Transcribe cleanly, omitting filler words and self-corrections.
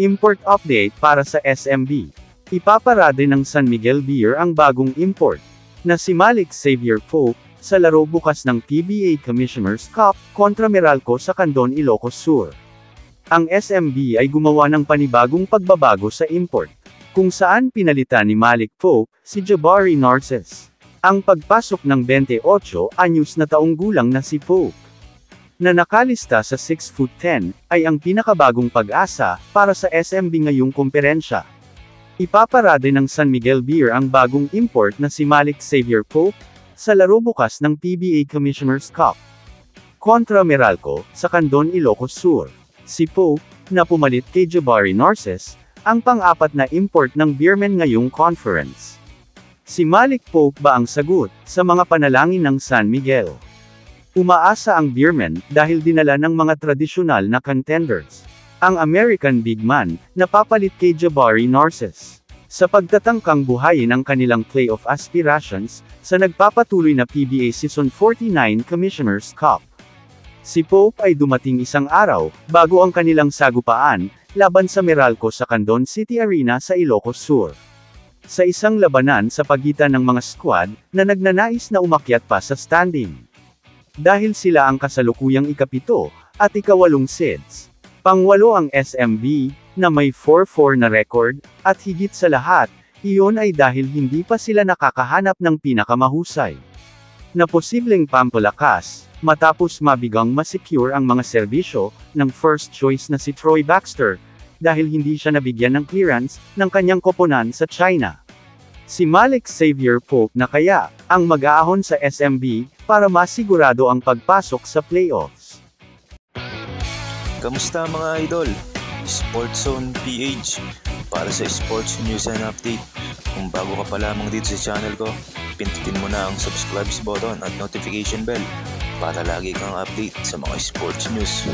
Import update para sa SMB. Ipaparade ng San Miguel Beer ang bagong import, na si Malik Xavier Pope, sa laro bukas ng PBA Commissioner's Cup, kontra Meralco sa Candon, Ilocos Sur. Ang SMB ay gumawa ng panibagong pagbabago sa import, kung saan pinalitan ni Malik Pope, si Jabari Narces. Ang pagpasok ng 28 anyos na taong gulang na si Pope, na nakalista sa 6'10", ay ang pinakabagong pag-asa, para sa SMB ngayong komperensya. Ipaparade ng San Miguel Beer ang bagong import na si Malik Xavier Pope, sa laro bukas ng PBA Commissioner's Cup, kontra Meralco, sa Candon, Ilocos Sur. Si Pope, na pumalit kay Jabari Narces, ang pang-apat na import ng Beermen ngayong conference. Si Malik Pope ba ang sagot, sa mga panalangin ng San Miguel? Umaasa ang Beermen, dahil dinala ng mga tradisyonal na contenders, ang American big man, na papalit kay Jabari Narces, sa pagtatangkang buhayin ang kanilang playoff aspirations, sa nagpapatuloy na PBA Season 49 Commissioner's Cup. Si Pope ay dumating isang araw, bago ang kanilang sagupaan, laban sa Meralco sa Candon City Arena sa Ilocos Sur. Sa isang labanan sa pagitan ng mga squad, na nagnanais na umakyat pa sa standing. Dahil sila ang kasalukuyang ikapito, at ikawalong seeds. Pangwalo ang SMB, na may 4-4 na record, at higit sa lahat, iyon ay dahil hindi pa sila nakakahanap ng pinakamahusay na posibleng pampalakas, matapos mabigang masecure ang mga serbisyo, ng first choice na si Troy Baxter, dahil hindi siya nabigyan ng clearance, ng kanyang koponan sa China. Si Malik Xavier Pope na kaya, ang mag-aahon sa SMB, para masigurado ang pagpasok sa playoffs. Kamusta mga idol? Sports Zone PH, para sa sports news and update. Kung bago ka pa lamang dito sa channel ko, pindutin mo na ang subscribe button at notification bell, para lagi kang update sa mga sports news.